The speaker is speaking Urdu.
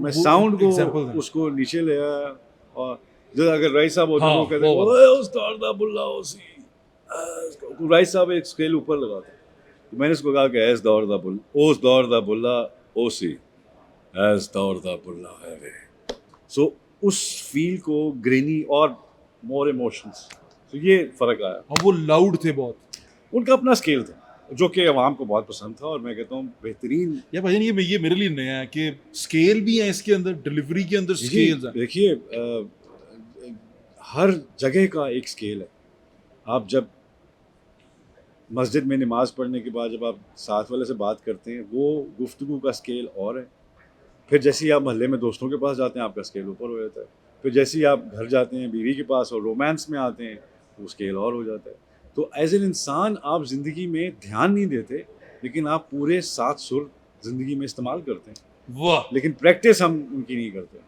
میں ساؤنڈ کو example ہیں. اس کو نیچے لے آیا, اور جو اگر رائس صاحب ہوتے وہ کہتے وہ ہیں استاد بلّہ اوسی, رائس صاحب ایک اسکیل اوپر لگاتے. میں نے اس کو کہا کہ ایس دور دا بل اوس دور دا بلّہ اوسی ایس دور دا بلّہ ہے وے. سو اس فیل کو گرینی اور مور ایموشنس, تو یہ فرق آیا. اور وہ لاؤڈ تھے بہت. ان کا اپنا اسکیل تھا جو کہ عوام کو بہت پسند تھا, اور میں کہتا ہوں بہترین. یا بھائی یہ میرے لیے نیا ہے کہ اسکیل بھی ہے اس کے اندر, ڈلیوری کے اندر اسکیلز ہیں. دیکھیے ہر جگہ کا ایک اسکیل ہے. آپ جب مسجد میں نماز پڑھنے کے بعد جب آپ ساتھ والے سے بات کرتے ہیں, وہ گفتگو کا اسکیل اور ہے. پھر جیسے ہی آپ محلے میں دوستوں کے پاس جاتے ہیں آپ کا اسکیل اوپر ہو جاتا ہے. پھر جیسے ہی آپ گھر جاتے ہیں بیوی کے پاس اور رومانس میں آتے ہیں وہ اسکیل اور ہو جاتا ہے. تو ایز این انسان آپ زندگی میں دھیان نہیں دیتے, لیکن آپ پورے 7 سر زندگی میں استعمال کرتے ہیں, واہ, لیکن پریکٹس ہم ان کی نہیں کرتے.